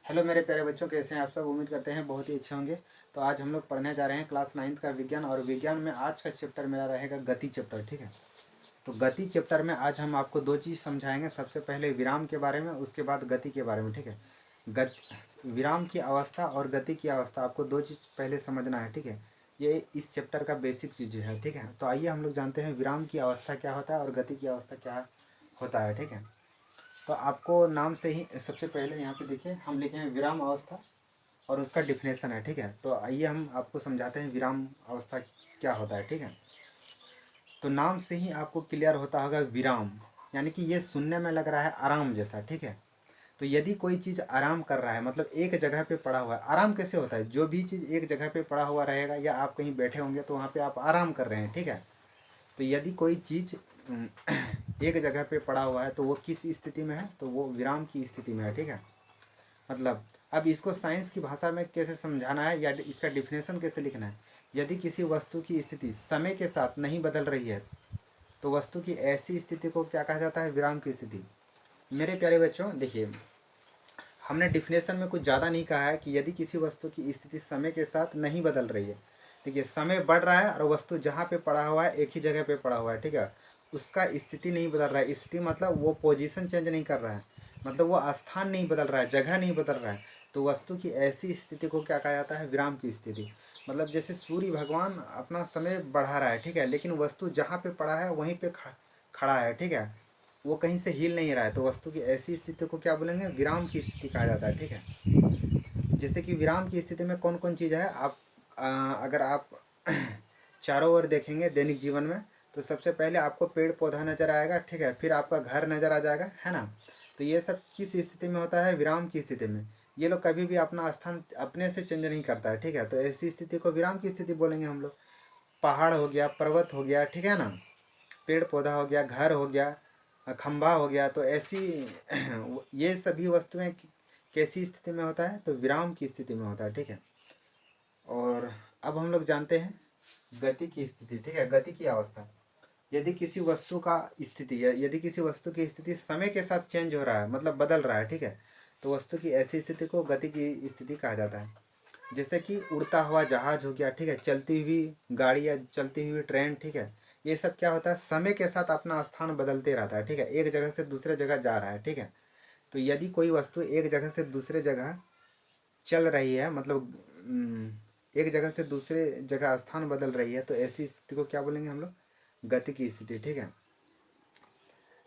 Hello मेरे प्यारे बच्चों, कैसे हैं आप सब। उम्मीद करते हैं बहुत ही अच्छे होंगे। तो आज हम लोग पढ़ने जा रहे हैं क्लास 9th का विज्ञान, और विज्ञान में आज का चैप्टर मेरा रहेगा गति चैप्टर। ठीक है, तो गति चैप्टर में आज हम आपको दो चीज़ समझाएंगे। सबसे पहले विराम के बारे में, उसके बाद गति के बारे में। ठीक है, विराम की अवस्था और गति की अवस्था, आपको दो चीज़ पहले समझना है। ठीक है, ये इस चैप्टर का बेसिक चीज़ है। ठीक है, तो आइए हम लोग जानते हैं विराम की अवस्था क्या होता है और गति की अवस्था क्या होता है। ठीक है, तो आपको नाम से ही सबसे पहले यहाँ पे देखिए हम लिखे हैं विराम अवस्था और उसका डिफिनेशन है। ठीक है, तो आइए हम आपको समझाते हैं विराम अवस्था क्या होता है। ठीक है, तो नाम से ही आपको क्लियर होता होगा विराम, यानी कि ये सुनने में लग रहा है आराम जैसा। ठीक है, तो यदि कोई चीज़ आराम कर रहा है, मतलब एक जगह पे पड़ा हुआ है। आराम कैसे होता है? जो भी चीज़ एक जगह पे पड़ा हुआ रहेगा या आप कहीं बैठे होंगे तो वहाँ पे आप आराम कर रहे हैं। ठीक है, तो यदि कोई चीज़ एक जगह पे पड़ा हुआ है तो वो किस स्थिति में है? तो वो विराम की स्थिति में है। ठीक है, मतलब अब इसको साइंस की भाषा में कैसे समझाना है या इसका डिफिनेशन कैसे लिखना है। यदि किसी वस्तु की स्थिति समय के साथ नहीं बदल रही है तो वस्तु की ऐसी स्थिति को क्या कहा जाता है? विराम की स्थिति। मेरे प्यारे बच्चों देखिए, हमने डिफिनेशन में कुछ ज़्यादा नहीं कहा है कि यदि किसी वस्तु की स्थिति समय के साथ नहीं बदल रही है। देखिए, समय बढ़ रहा है और वस्तु जहाँ पे पड़ा हुआ है एक ही जगह पे पड़ा हुआ है। ठीक है, उसका स्थिति नहीं बदल रहा है। स्थिति मतलब वो पोजीशन चेंज नहीं कर रहा है, मतलब वो स्थान नहीं बदल रहा है, जगह नहीं बदल रहा है। तो वस्तु की ऐसी स्थिति को क्या कहा जाता है? विराम की स्थिति। मतलब जैसे सूर्य भगवान अपना समय बढ़ा रहा है, ठीक है, लेकिन वस्तु जहाँ पे पड़ा है वहीं पे खड़ा है। ठीक है, वो कहीं से हिल नहीं रहा है, तो वस्तु की ऐसी स्थिति को क्या बोलेंगे? विराम की स्थिति कहा जाता है। ठीक है, जैसे कि विराम की स्थिति में कौन कौन चीज़ है, आप अगर आप चारों ओर देखेंगे दैनिक जीवन में तो सबसे पहले आपको पेड़ पौधा नज़र आएगा। ठीक है, फिर आपका घर नज़र आ जाएगा, है ना। तो ये सब किस स्थिति में होता है? विराम की स्थिति में। ये लोग कभी भी अपना स्थान अपने से चेंज नहीं करता है। ठीक है, तो ऐसी स्थिति को विराम की स्थिति बोलेंगे हम लोग। पहाड़ हो गया, पर्वत हो गया, ठीक है ना, पेड़ पौधा हो गया, घर हो गया, खंभा हो गया, तो ऐसी ये सभी वस्तुएं कैसी स्थिति में होता है? तो विराम की स्थिति में होता है। ठीक है, और अब हम लोग जानते हैं गति की स्थिति। ठीक है, गति की अवस्था। यदि किसी वस्तु का स्थिति या यदि किसी वस्तु की स्थिति समय के साथ चेंज हो रहा है, मतलब बदल रहा है, ठीक है, तो वस्तु की ऐसी स्थिति को गति की स्थिति कहा जाता है। जैसे कि उड़ता हुआ जहाज हो गया, ठीक है, चलती हुई गाड़ी या चलती हुई ट्रेन। ठीक है, ये सब क्या होता है? समय के साथ अपना स्थान बदलते रहता है। ठीक है, एक जगह से दूसरे जगह जा रहा है। ठीक है, तो यदि कोई वस्तु एक जगह से दूसरे जगह चल रही है, मतलब एक जगह से दूसरे जगह स्थान बदल रही है, तो ऐसी स्थिति को क्या बोलेंगे हम लोग? गति की स्थिति। ठीक है,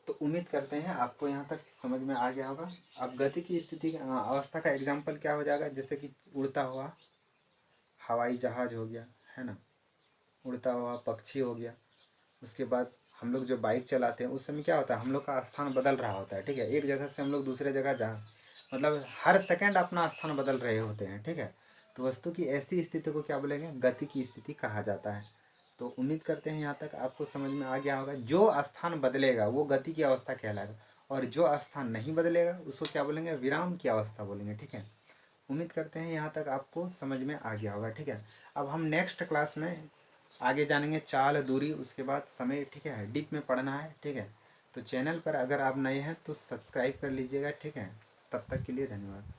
तो उम्मीद करते हैं आपको यहाँ तक समझ में आ गया होगा। अब गति की स्थिति अवस्था का एग्जाम्पल क्या हो जाएगा? जैसे कि उड़ता हुआ हवाई जहाज हो गया, है ना, उड़ता हुआ पक्षी हो गया। उसके बाद हम लोग जो बाइक चलाते हैं उस समय क्या होता है? हम लोग का स्थान बदल रहा होता है। ठीक है, एक जगह से हम लोग दूसरे जगह जा, मतलब हर सेकंड अपना स्थान बदल रहे होते हैं। ठीक है, तो वस्तु की ऐसी स्थिति को क्या बोलेंगे? गति की स्थिति कहा जाता है। तो उम्मीद करते हैं यहाँ तक आपको समझ में आ गया होगा। जो स्थान बदलेगा वो गति की अवस्था कहलाएगा, और जो स्थान नहीं बदलेगा उसको क्या बोलेंगे? विराम की अवस्था बोलेंगे। ठीक है, उम्मीद करते हैं यहाँ तक आपको समझ में आ गया होगा। ठीक है, अब हम नेक्स्ट क्लास में आगे जानेंगे चाल, दूरी, उसके बाद समय। ठीक है, डीप में पढ़ना है। ठीक है, तो चैनल पर अगर आप नए हैं तो सब्सक्राइब कर लीजिएगा। ठीक है, तब तक के लिए धन्यवाद।